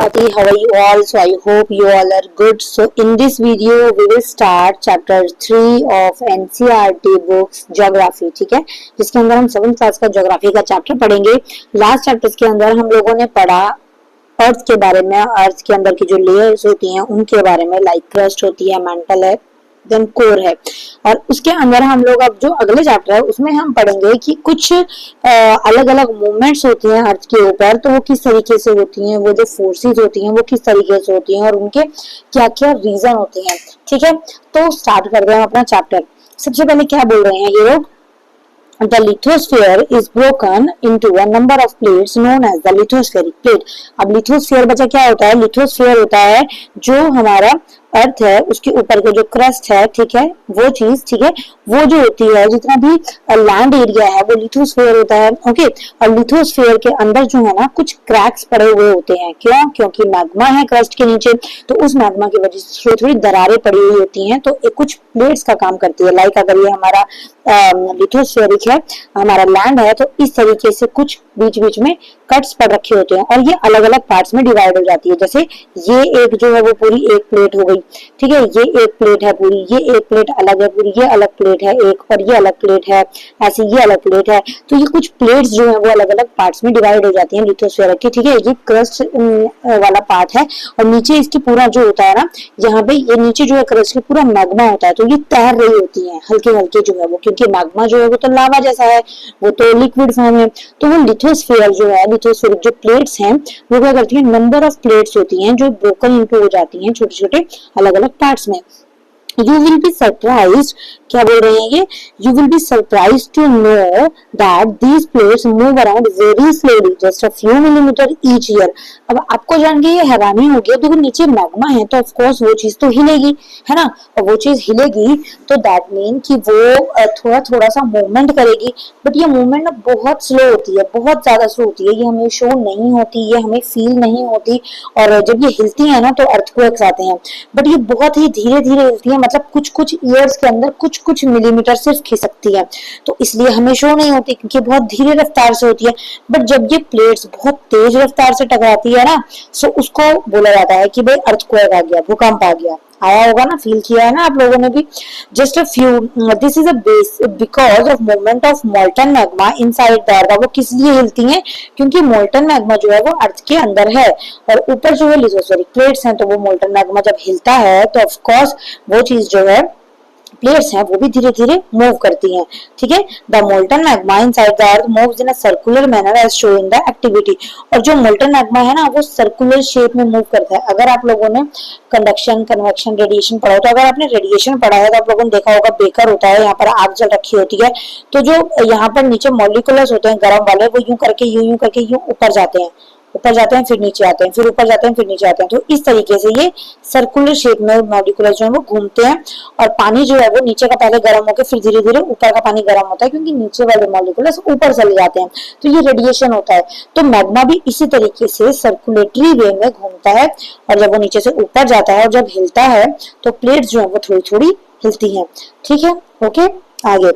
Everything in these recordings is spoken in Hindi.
Swati, how are you all? So I hope you all are good. So in this video we will start chapter 3 of NCERT books Geography, ठीक है, जिसके अंदर हम 7th क्लास का ज्योग्राफी का चैप्टर पढ़ेंगे। लास्ट चैप्टर्स के अंदर हम लोगों ने पढ़ा अर्थ के बारे में, अर्थ के अंदर की जो लेयर्स होती हैं उनके बारे में, लाइक क्रस्ट होती है, मेंटल है, देन कोर है। और उसके अंदर हम लोग अब जो अगले चैप्टर है उसमें हम पढ़ेंगे कि कुछ अलग अलग मूवमेंट्स होती हैं अर्थ के ऊपर, तो वो किस तरीके से होती हैं, वो जो फोर्सेस होती हैं वो किस तरीके से होती हैं और उनके क्या क्या रीजन होते हैं। ठीक है, तो स्टार्ट करते हैं अपना चैप्टर। सबसे पहले क्या बोल रहे हैं ये लोग, The lithosphere is broken into a number of plates known as the lithospheric plate। अब lithosphere बचा क्या होता है, lithosphere होता है जो हमारा अर्थ है उसके ऊपर का जो क्रस्ट है, ठीक है, वो चीज, ठीक है, वो जो होती है जितना भी लैंड एरिया है वो लिथोस्फीयर होता है। ओके, और लिथोस्फीयर के अंदर जो है ना कुछ क्रैक्स पड़े हुए होते हैं। क्यों? क्योंकि मैग्मा है क्रस्ट के नीचे, तो उस मैग्मा की वजह से थोड़ी दरारें पड़ी हुई होती हैं, तो एक कुछ प्लेट्स का काम करती है। लाइक अगर ये हमारा लिथोस्फेरिक है, हमारा लैंड है, तो इस तरीके से कुछ बीच बीच में कट्स पड़ रखे होते हैं और ये अलग अलग पार्ट्स में डिवाइड हो जाती है। जैसे ये एक जो है वो पूरी एक प्लेट हो गई, ठीक है, ये एक प्लेट है पूरी, ये एक प्लेट अलग है पूरी, ये अलग प्लेट है एक, और ये अलग प्लेट है, ऐसे ये अलग प्लेट है। तो ये कुछ प्लेट्स जो है वो अलग अलग पार्ट्स में डिवाइड हो जाती हैं लिथोस्फेयर की। ठीक है, ये क्रस्ट वाला पार्ट है और नीचे इसकी पूरा जो होता है ना, यहाँ पे ये नीचे जो है क्रस्ट की पूरा मैग्मा होता है, तो ये तैर रही होती है हल्के हल्के जो है वो, क्योंकि मैग्मा जो है वो तो लावा जैसा है, वो तो लिक्विड फॉर्म है। तो वो लिथोस्फेयर जो है, लिथोस्फेरिक जो प्लेट्स हैं वो क्या करती है, नंबर ऑफ प्लेट्स होती हैं जो ब्रोकन इनटू हो जाती हैं छोटे छोटे अलग अलग पार्ट्स में। You will be surprised, क्या बोल रहे हैं ये, you will be surprised to know that these plates move around very slowly, just a few millimeter each year। अब आपको जान के ये हैरानी होगी, देखो नीचे मैग्मा है तो ऑफ कोर्स वो चीज तो हिलेगी, है ना, और वो चीज हिलेगी तो दैट मीन कि वो थोड़ा थोड़ा सा मूवमेंट करेगी, बट ये मूवमेंट ना बहुत स्लो होती है, बहुत ज्यादा स्लो होती है, ये हमें शो नहीं होती, ये हमें फील नहीं होती, और जब ये हिलती है ना तो अर्थक्वेक्स आते हैं, बट ये बहुत ही धीरे धीरे हिलती है, मतलब कुछ कुछ ईयर्स के अंदर कुछ कुछ मिलीमीटर सिर्फ खिसकती है, तो इसलिए हमें शो नहीं होती क्योंकि बहुत धीरे रफ्तार से होती है। बट जब ये प्लेट्स बहुत तेज रफ्तार से टकराती है ना, सो उसको बोला जाता है कि भाई अर्थक्वेक आ गया, भूकंप आ गया। आया होगा ना, फील किया है ना आप लोगों ने भी। Just a few, this is a base because of movement of molten magma inside the अर्थ। वो किस लिए हिलती हैं, क्योंकि मोल्टन मैग्मा जो है वो अर्थ के अंदर है और ऊपर जो है लिथोस्फेरिक प्लेट्स हैं, तो वो मोल्टन मैग्मा जब हिलता है तो ऑफ कोर्स वो चीज जो है प्लेट्स हैं वो भी धीरे धीरे मूव करती हैं। ठीक है, the molten magma inside the earth moves in a circular manner as showing the activity. और जो मोल्टन मैग्मा है ना वो सर्कुलर शेप में मूव करता है। अगर आप लोगों ने कंडक्शन, कन्वेक्शन, रेडिएशन पढ़ा हो, तो अगर आपने रेडिएशन पढ़ा है तो आप लोगों ने देखा होगा बेकर होता है, यहाँ पर आग जल रखी होती है, तो जो यहाँ पर नीचे मॉलिक्यूल्स होते हैं गर्म वाले, वो यूं करके यूं करके यूं ऊपर जाते हैं, ऊपर जाते हैं फिर नीचे आते हैं, फिर ऊपर जाते हैं फिर नीचे आते हैं। तो इस तरीके से ये सर्कुलर शेप में मॉलिक्यूल्स जो है वो घूमते हैं और पानी जो है वो नीचे का पहले गर्म होकर फिर धीरे धीरे ऊपर का पानी गर्म होता है, क्योंकि नीचे वाले मॉलिक्यूल्स ऊपर चले जाते हैं, तो ये रेडिएशन होता है। तो मैग्मा भी इसी तरीके से सर्कुलेटरी वे में घूमता है और जब वो नीचे से ऊपर जाता है और जब हिलता है तो प्लेट्स जो है वो थोड़ी थोड़ी हिलती हैं। ठीक है, ओके, आगे।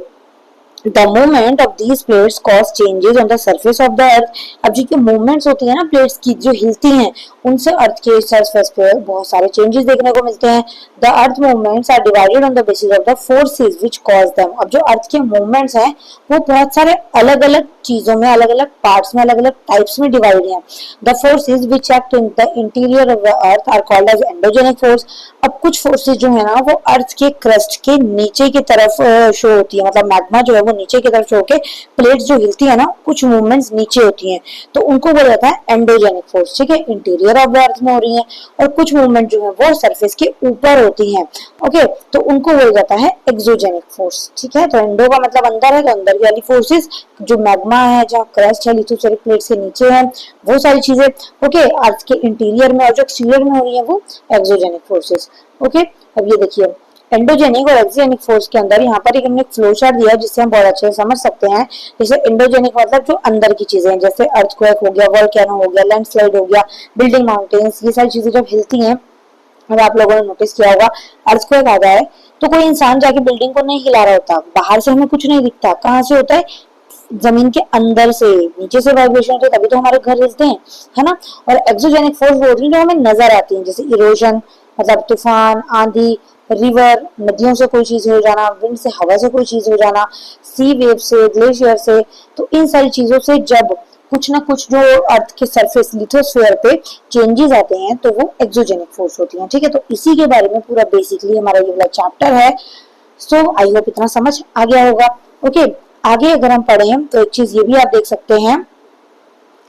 The movement of these plates cause changes on the surface of the earth। अब जो मूवमेंट्स होती है ना प्लेट्स की जो हिलती हैं, उनसे अर्थ के सरफेस पे बहुत सारे चेंजेस देखने को मिलते हैं। The earth movements are divided on the basis of the forces which cause them. अब जो अर्थ के मूवमेंट्स हैं वो बहुत सारे अलग अलग चीजों में, अलग अलग पार्ट्स में, अलग अलग टाइप्स में डिवाइड हैं। The forces which act in the interior of the earth are called as endogenic force. अब कुछ फोर्सेस जो है ना वो अर्थ के क्रस्ट के नीचे की तरफ शो होती है, मतलब मैग्मा जो है वो नीचे की तरफ शो होके प्लेट्स जो हिलती है ना, कुछ मूवमेंट्स नीचे होती हैं, तो उनको बोला जाता है एंडोजेनिक फोर्स। ठीक है, इंटीरियर ऑफ द अर्थ में हो रही है, और कुछ मूवमेंट जो है वो सरफेस के ऊपर होती हैं। ओके, तो उनको बोला जाता है एक्सोजेनिक फोर्स। ठीक है, तो एंडो का मतलब अंदर है, तो अंदर की वाली फोर्सेस जो मैग्मा है, जहाँ क्रस्ट है लिथोस्फेरिक प्लेट से नीचे है, वो सारी चीजें। ओके, अर्थ के इंटीरियर में और जो एक्सटीरियर में हो रही है वो एक्सोजेनिक फोर्सेस। ओके, अब ये देखिए एंडोजेनिक और एक्सोजेनिक फोर्स के अंदर यहाँ पर एक हमने फ्लो चार्ट दिया है जिससे हम बहुत अच्छे से समझ सकते हैं। जैसे एंडोजेनिक मतलब जो अंदर की चीजें हैं, जैसे अर्थक्वेक हो गया, वोल्केनो हो गया, लैंडस्लाइड हो गया, बिल्डिंग माउंटेन्स, ये सारी चीजें जब हिलती हैं, अब आप लोगों ने नोटिस किया होगा अर्थक्वेक आ जाए तो कोई इंसान जाके बिल्डिंग को नहीं हिला रहा होता, बाहर से हमें कुछ नहीं दिखता, कहाँ से होता है, जमीन के अंदर से, नीचे से वाइब्रेशन होते तभी तो हमारे घर हिलते हैं, है ना। और एक्सोजेनिक फोर्स वो होती है जो हमें नजर आती है, जैसे इरोजन मतलब तूफान, आंधी, रिवर नदियों से कोई चीज हो जाना, विंड से हवा से कोई चीज हो जाना, सी वेव से, ग्लेशियर से। तो इन सारी चीजों से जब कुछ ना कुछ जो अर्थ के सरफेस लिथोस्फीयर पे चेंजेस आते हैं तो वो एक्सोजेनिक फोर्स होती हैं, ठीक है। तो इसी के बारे में पूरा बेसिकली हमारा ये वाला चैप्टर है। सो आई होप इतना समझ आ गया होगा। ओके, आगे अगर हम पढ़ें तो एक चीज ये भी आप देख सकते हैं,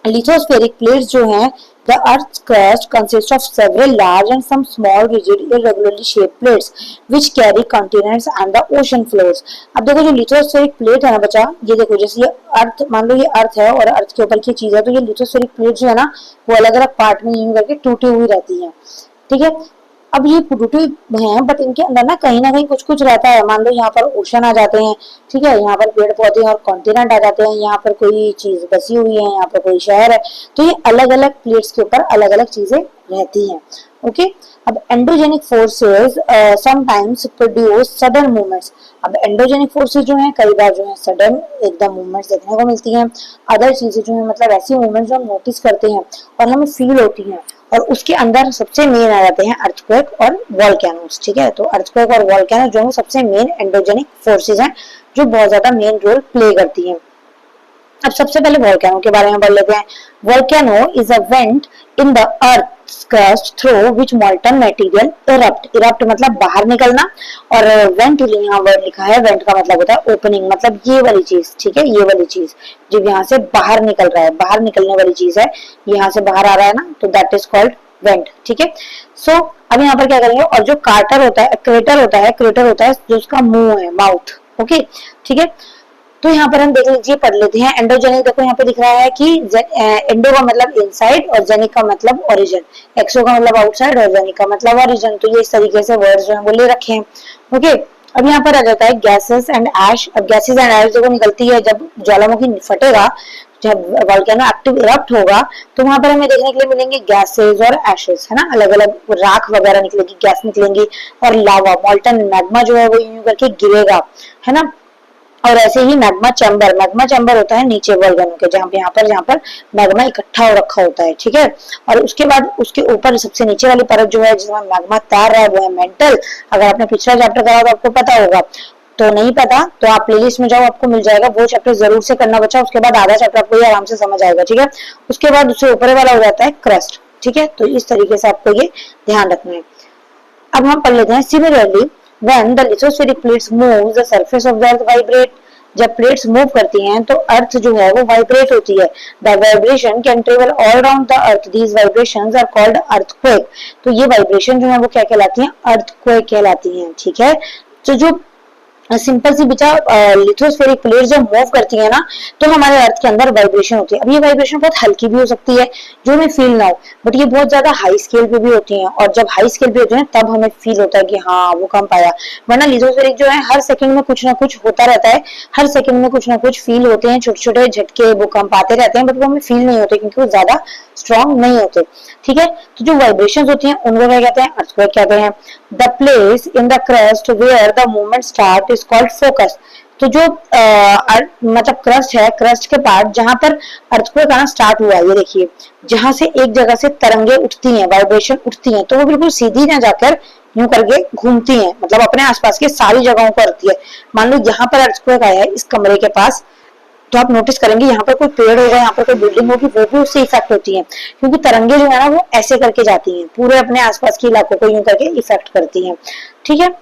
lithospheric plates जो हैं, the earth's crust consists of several large and some small rigid irregularly shaped plates which carry continents and the ocean floors। अब देखो जो लिथोस्फेरिक प्लेट है ना बच्चा, ये देखो जैसे ये अर्थ, मान लो ये अर्थ है और अर्थ के ऊपर की चीज है, तो ये लिथोस्फेरिक प्लेट जो है ना वो अलग अलग पार्ट में यूं करके टूटी हुई रहती है, ठीक है। अब ये टूटे हैं बट इनके अंदर ना कहीं कुछ कुछ रहता है। मान लो यहाँ पर ओशन आ जाते हैं, ठीक है, यहाँ पर पेड़ पौधे और कॉन्टिनेंट आ जाते हैं, यहाँ पर कोई चीज बसी हुई है, यहाँ पर कोई शहर है, तो ये अलग अलग प्लेट्स के ऊपर अलग अलग चीजें रहती हैं। ओके, अब endogenic forces sometimes produce sudden movements. अब एंडोजेनिक फोर्सेस जो हैं कई बार जो है सडन एकदम मूवमेंट्स देखने को मिलती हैं। अदर चीजें जो है मतलब ऐसी मूवमेंट्स जो हम नोटिस करते हैं और हमें फील होती हैं, और उसके अंदर सबसे मेन आ जाते हैं अर्थक्वेक और वॉल्केनोस, ठीक है। तो अर्थक्वेक और वॉल्केनो जो है सबसे मेन एंडोजेनिक फोर्सेस हैं जो बहुत ज्यादा मेन रोल प्ले करती हैं। अब सबसे पहले वॉल्केनो के बारे में पढ़ लेते हैं। Volcano is a went in the earth crust through which मॉल्टन material erupt. Erupt मतलब बाहर निकलना, और वेंट यहाँ वर्ड लिखा है, वेंट का मतलब होता है ओपनिंग, मतलब ये वाली चीज, ठीक है, ये वाली चीज जब यहाँ से बाहर निकल रहा है, बाहर निकलने वाली चीज है, यहाँ से बाहर आ रहा है ना, तो दैट इज कॉल्ड वेंट, ठीक है। सो अब यहाँ पर क्या करेंगे, और जो कार्टर होता है, क्रेटर होता है, क्रेटर होता है जो उसका मुंह है, माउथ, ओके, ठीक है। तो यहाँ पर हम देख लीजिए, पढ़ लेते हैं। एंडोजेनिक देखो यहाँ पे दिख रहा है कि एंडो का मतलब इनसाइड और जेनिक का मतलब ओरिजिन, एक्सो का मतलब आउटसाइड और जेनिक का मतलब ओरिजिन। तो ये इस तरीके से वर्ड्स जो है वो ले रखे हैं, ओके। अब यहाँ पर आ जाता है गैसेस एंड ऐश। अब गैसेस एंड ऐश देखो निकलती है जब ज्वालामुखी फटेगा, जब वोल्केनो एक्टिव इरप्ट होगा, तो वहां पर हमें देखने के लिए मिलेंगे गैसेस और एशेस, है ना, अलग अलग राख वगैरह निकलेगी, गैस निकलेंगी, और लावा मॉल्टन मैग्मा जो है वो यूं करके गिरेगा, है ना। और ऐसे ही मैग्मा चैम्बर होता है नीचे वोल्केनो के, जहाँ पर मैग्मा इकट्ठा हो रखा होता है, ठीक है। और उसके बाद उसके ऊपर सबसे नीचे वाली परत जो है जिसमें मैग्मा तैर रहा है वो है मेंटल। अगर आपने पिछला चैप्टर करा तो आपको पता होगा, तो नहीं पता तो आप प्लेलिस्ट में जाओ, आपको मिल जाएगा, वो चैप्टर जरूर से करना बच्चा। उसके बाद आधा चैप्टर आपको ये आराम से समझ आएगा, ठीक है। उसके बाद उससे ऊपर वाला हो जाता है क्रस्ट, ठीक है। तो इस तरीके से आपको ये ध्यान रखना है। अब हम पढ़ लेते हैं। Similarly when the lithospheric plates move, the surface of the earth vibrate। जब प्लेट्स मूव करती हैं तो अर्थ जो है वो वाइब्रेट होती है। The vibration can travel all around the earth, these vibrations are called earthquake. तो ये वाइब्रेशन जो है वो क्या कहलाती हैं, अर्थक्वेक कहलाती हैं, ठीक है। तो जो सिंपल सी बच्चा लिथोस्फेरिक प्लेट जब मूव करती है ना तो हमारे अर्थ के अंदर वाइब्रेशन होती है। अब ये वाइब्रेशन बहुत हल्की भी हो सकती है जो हमें फील ना हो, बट ये बहुत ज्यादा हाई स्केल पे भी होती हैं, और जब हाई स्केल पे होती है तब हमें फील होता है कि हाँ वो कंप आया। वरना लिथोस्फेरिक जो है हर सेकंड में कुछ ना कुछ होता रहता है, हर सेकंड में कुछ ना कुछ फील होते हैं, छोटे छोटे झटके भूकंप आते रहते हैं, बट वो हमें फील नहीं होते क्योंकि वो ज्यादा स्ट्रॉन्ग नहीं होते, ठीक है। तो जो वाइब्रेशंस होती हैं उनको क्या कहते हैं, अर्थक्वेक कहते हैं। The place in the crust where the movement start is called focus. तो जो मतलब क्रस्ट है, क्रस्ट के पार्ट जहां पर अर्थक्वेक आना स्टार्ट हुआ, ये देखिए जहां से एक जगह से तरंगे उठती हैं, वाइब्रेशन उठती हैं, तो वो बिल्कुल सीधी ना जाकर यूं करके घूमती हैं, मतलब अपने आसपास की सारी जगहों पर आती है। मान लो यहाँ पर अर्थक्वेक आया है इस कमरे के पास, तो आप नोटिस करेंगे यहाँ पर कोई पेड़ होगा, यहाँ पर कोई बिल्डिंग होगी, वो भी उससे इफेक्ट होती है, क्योंकि तरंगे जो है ना वो ऐसे करके जाती हैं, पूरे अपने आसपास के इलाकों को यूं करके इफेक्ट करती हैं, ठीक है।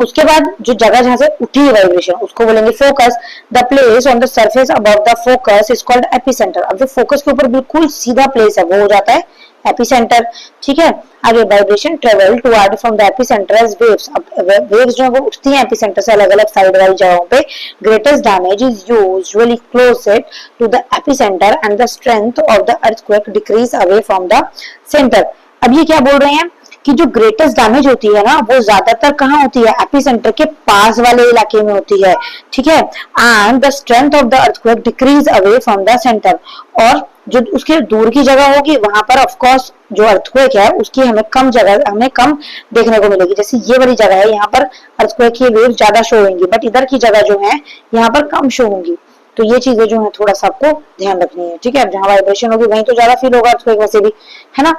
उसके बाद जो जगह जहां से उठी है वाइब्रेशन उसको बोलेंगे focus. The place on the surface above the focus is called epicentre. अब जो फोकस के ऊपर बिल्कुल सीधा प्लेस है वो हो जाता है एपिसेंटर, ठीक है। आगे vibration travel toward from the epicentre as waves. अब वेव्स जो है वो उठती हैं एपिसेंटर से अलग अलग साइड वाली जगहों पे। Greatest damage is usually closest to the epicentre and the strength of the earthquake decrease away from the centre. अब ये क्या बोल रहे हैं कि जो ग्रेटेस्ट डैमेज होती है ना वो ज्यादातर कहाँ होती है, एपिसेंटर के पास वाले इलाके में होती है, ठीक है। And the strength of the earthquake decrease away from the centre. और जो उसके दूर की जगह होगी वहां पर ऑफ कोर्स जो अर्थक्वेक है उसकी हमें कम देखने को मिलेगी। जैसे ये वाली जगह है, यहाँ पर अर्थक्वेक की वेव ज्यादा शो होंगी, बट इधर की जगह जो है यहाँ पर कम शो होंगी, तो ये चीजें जो है थोड़ा सा आपको ध्यान रखनी है, ठीक है। जहाँ वाइब्रेशन होगी वहीं तो ज्यादा फील होगा अर्थक्वेक वैसे भी, है ना।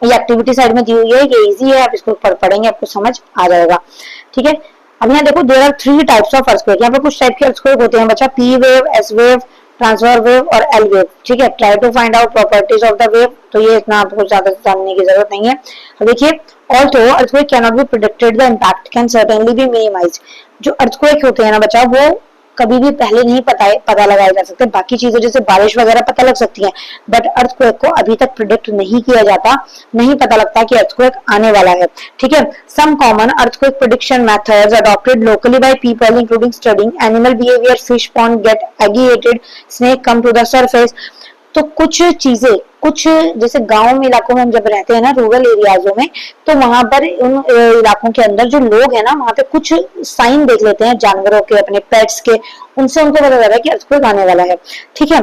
ये एक्टिविटी साइड में दी हुई है, ये इजी है, आप इसको पढ़ेंगे आपको समझ आ जाएगा, ठीक है। अब यहाँ देखो there are 3 types of earthquake, यहाँ पे कुछ टाइप के अर्थक्वेक होते हैं बच्चा, P wave, S wave, transfer wave और एल वेव, ठीक है। Try to find out properties of the wave, तो ये इतना आपको ज्यादा जानने की जरूरत नहीं है। अब देखिए, although earthquake can not be predicted, the impact can certainly B minimised. जो अर्थक्वेक होते हैं ना बच्चा, वो कभी भी पहले नहीं पता लगाए जा सकते। बाकी चीजें जैसे बारिश वगैरह पता लग सकती है, बट अर्थक्वेक को अभी तक प्रिडिक्ट नहीं किया जाता, नहीं पता लगता कि अर्थक्वेक आने वाला है, ठीक है। Some common earthquake prediction methods adopted locally by people including studying animal behaviour, fish pond get agitated, snake come to the surface. तो कुछ चीजें, कुछ जैसे गांव में इलाकों में हम जब रहते हैं ना, रूरल एरियाजों में, तो वहां पर उन इलाकों के अंदर जो लोग हैं ना, वहां पे कुछ साइन देख लेते हैं जानवरों के, अपने पेट्स के, उनसे उनको पता चला है कि अर्थक्वेक आने वाला है, ठीक है।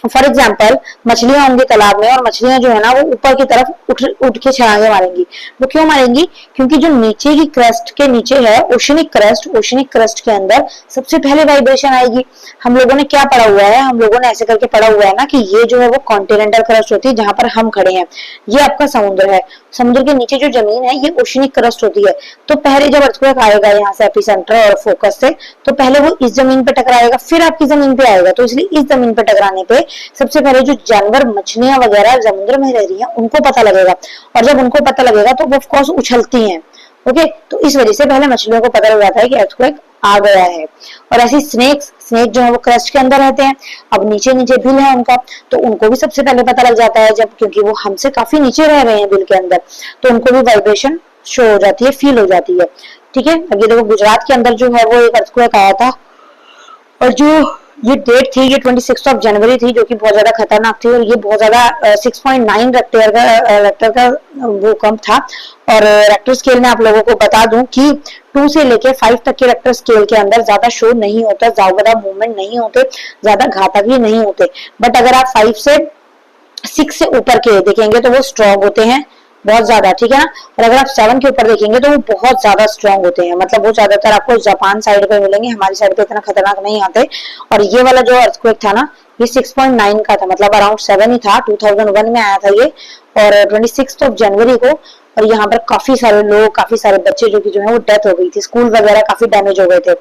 फॉर एग्जाम्पल, मछलियां होंगी तालाब में और मछलियां जो है ना वो ऊपर की तरफ उठ के छलांगे मारेंगी। वो क्यों मारेंगी? क्योंकि जो नीचे की क्रस्ट के नीचे है ओशनिक क्रस्ट के अंदर सबसे पहले वाइब्रेशन आएगी। हम लोगों ने क्या पढ़ा हुआ है, हम लोगों ने ऐसे करके पढ़ा हुआ है ना कि ये जो है वो कॉन्टिनेंटल क्रस्ट होती है जहां पर हम खड़े हैं, ये आपका समुद्र है, समुद्र के नीचे जो जमीन है ये ओशनिक क्रस्ट होती है। तो पहले जब अर्थक्वेक आएगा यहाँ से एपिसेंटर और फोकस से, तो पहले वो इस जमीन पे टकराएगा, फिर आपकी जमीन पे आएगा। तो इसलिए इस जमीन पे टकराने पे सबसे पहले जो जानवर, मछलियां वगैरह समुद्र में रह रही हैं उनको पता लगेगा, और जब उनको पता लगेगा तो वो ऑफ कोर्स उछलती हैं, ओके। तो इस वजह से पहले मछलियों को पता लग जाता है कि अर्थक्वेक आ गया है। और ऐसी स्नेक जो है वो क्रस्ट के अंदर रहते हैं, अब नीचे नीचे बिल है उनका, तो उनको भी सबसे पहले पता लग जाता है, जब क्योंकि वो हमसे काफी नीचे रह रहे हैं बिल के अंदर, तो उनको भी वाइब्रेशन शो हो जाती है, फील हो जाती है, ठीक है। अब ये देखो गुजरात के अंदर जो है वो एक अर्थक्वेक आया था, और जो ये डेट थी ये 26 जनवरी थी, जो कि बहुत ज्यादा खतरनाक थी, और ये बहुत ज्यादा 6.9 रेक्टर का भूकंप था। और रेक्टर स्केल में आप लोगों को बता दूं कि 2 से लेके 5 तक के रेक्टर स्केल के अंदर ज्यादा शोर नहीं होता, ज्यादा मूवमेंट नहीं होते, ज्यादा घातक भी नहीं होते। बट अगर आप 5 से 6 से ऊपर के देखेंगे तो वो स्ट्रॉन्ग होते हैं बहुत ज्यादा, ठीक है ना। और अगर आप 7 के ऊपर देखेंगे तो वो बहुत ज्यादा स्ट्रॉन्ग होते हैं, मतलब वो ज्यादातर आपको जापान साइड पे मिलेंगे, हमारी साइड पे इतना खतरनाक नहीं आते। और ये वाला जो अर्थक्वेक था ना, ये 6.9 का था, मतलब अराउंड 7 ही था, 2001 में आया था ये, और 26 जनवरी को। और यहाँ पर काफी सारे लोग, काफी सारे बच्चे जो कि जो है वो डेथ हो गई थी, स्कूल वगैरह काफी डैमेज हो गए थे।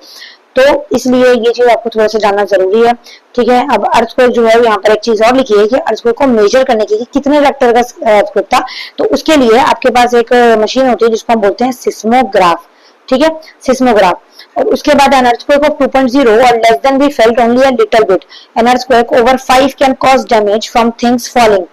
तो इसलिए ये चीज आपको थोड़ा सा जानना जरूरी है, ठीक है। अब अर्थक्वेक जो है यहाँ पर एक चीज और लिखी है कि अर्थक्वेक को मेजर करने के लिए कितने रेक्टर का अर्थक्वेक था, तो उसके लिए आपके पास एक मशीन होती है जिसको हम बोलते हैं सिस्मोग्राफ, ठीक है, सिस्मोग्राफ। और उसके बाद एन अर्थक्वेक ऑफ 2.0 और less than be felt only a little bit, an earthquake over 5 can cause damage from things falling.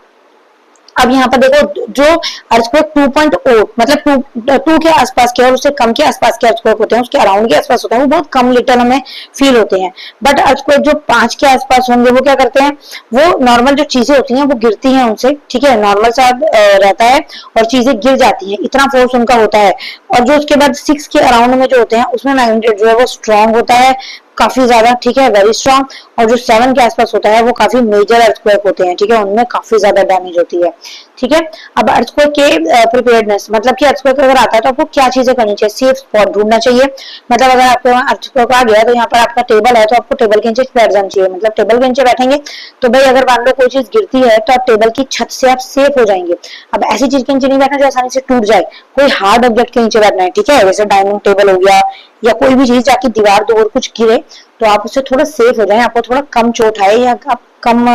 अब यहाँ पर देखो, जो अर्थक्वेक 2.0 मतलब 2 के आसपास के और उससे कम के आसपास के अर्थक्वेक होते हैं, उसके अराउंड के आसपास होते हैं, वो बहुत कम लिटल हमें फील होते हैं। बट अर्थक्वेक जो 5 के आसपास होंगे वो क्या करते हैं, वो नॉर्मल जो चीजें होती हैं वो गिरती हैं उनसे, ठीक है, नॉर्मल सा रहता है और चीजें गिर जाती हैं, इतना फोर्स उनका होता है। और जो उसके बाद 6 के अराउंड में जो होते हैं उसमें मैग्नीट्यूड जो है वो स्ट्रॉन्ग होता है काफी ज्यादा, ठीक है, वेरी स्ट्रॉन्ग। और जो 7 के आसपास होता है वो काफी मेजर अर्थक्वेक होते हैं, ठीक है, उनमें काफी ज्यादा डैमेज होती है, ठीक है। अब अर्थक्वेक के प्रिपेयर्डनेस, मतलब कि अर्थक्वेक अगर आता है तो आपको क्या चीजें करनी चाहिए, सेफ स्पॉट ढूंढना चाहिए। मतलब अगर आपको अर्थक्वेक आ गया तो यहाँ पर आपका टेबल है तो आपको टेबल के नीचे बैठ जाना चाहिए, मतलब टेबल के नीचे बैठेंगे तो भाई अगर मान लो कोई चीज गिरती है तो आप टेबल की छत से आप सेफ हो जाएंगे। अब ऐसी चीज के नीचे नहीं बैठना जो आसानी से टूट जाए, कोई हार्ड ऑब्जेक्ट के नीचे बैठना है, ठीक है, जैसे डाइनिंग टेबल हो गया या कोई भी चीज जाके दीवार दो और कुछ गिरे तो आप उससे थोड़ा सेफ हो जाए, आपको थोड़ा कम चोट आए या आप कम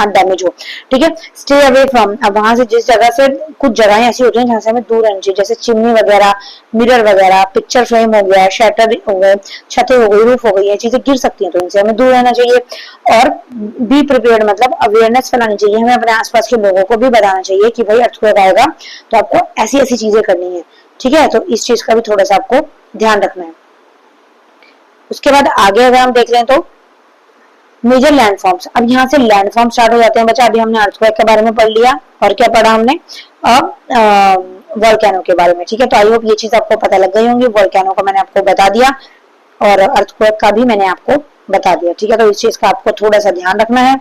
डैमेज हो, ठीक है। स्टे अवे फ्रॉम, अब वहां से जिस जगह से, कुछ जगहें ऐसी होती हैं जहां से हमें दूर रहना चाहिए, जैसे चिमनी वगैरह, मिरर वगैरह, पिक्चर फ्रेम हो गया, शटर हो गए, छतें हो गई, रूफ हो गई, ये चीजें गिर सकती हैं तो इनसे हमें दूर रहना चाहिए। और बी प्रिपेयर्ड, मतलब अवेयरनेस फैलानी चाहिए, हमें अपने आसपास के लोगों को भी बताना चाहिए कि भाई अर्थक्वेक आएगा तो आपको ऐसी ऐसी चीजें करनी है, ठीक है। तो इस चीज का भी थोड़ा सा आपको ध्यान रखना है। उसके बाद आगे अगर हम देख लें तो मेजर लैंडफॉर्म्स, अब यहाँ से लैंडफॉर्म स्टार्ट हो जाते हैं बच्चा। अभी हमने अर्थक्वेक के बारे में पढ़ लिया और क्या पढ़ा हमने, अब वोल्केनो के बारे में, ठीक है। तो आई होप ये चीज आपको पता लग गई होंगी, वोल्केनो को मैंने आपको बता दिया और अर्थक्वेक का भी मैंने आपको बता दिया, ठीक है। तो इस चीज का आपको थोड़ा सा ध्यान रखना है।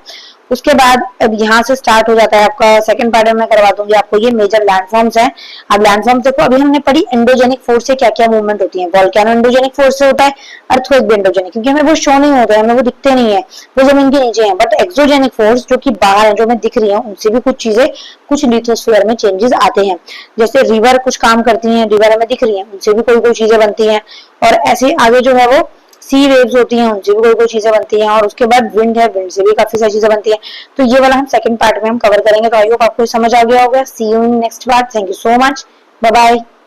उसके बाद अब यहाँ से स्टार्ट हो जाता है आपका सेकंड पार्ट में मैं करवा दूंगी आपको ये मेजर लैंडफॉर्म्स हैं। अब लैंडफॉर्म्स देखो, अभी हमने पढ़ी एंडोजेनिक फोर्स से क्या क्या मूवमेंट होती है। वोल्केनो एंडोजेनिक फोर्स से होता है, अर्थक्वेक भी एंडोजेनिक, क्योंकि हमें वो शो नहीं होते हैं, हमें वो दिखते नहीं है, वो जमीन के नीचे है। बट एक्सोजेनिक फोर्स जो कि बाहर है, जो हमें दिख रही है, उनसे भी कुछ चीजें, कुछ लिथोस्फीयर में चेंजेस आते हैं। जैसे रिवर कुछ काम करती है, रिवर हमें दिख रही है, उनसे भी कोई कोई चीजें बनती है। और ऐसे आगे जो है वो सी वेव्स होती हैं, उनसे भी कोई कोई चीजें बनती हैं। और उसके बाद विंड है, विंड से भी काफी सारी चीजें बनती हैं। तो ये वाला हम सेकंड पार्ट में हम कवर करेंगे। तो आई होप आपको समझ आ गया होगा। See you in next part. Thank you so much. Bye bye.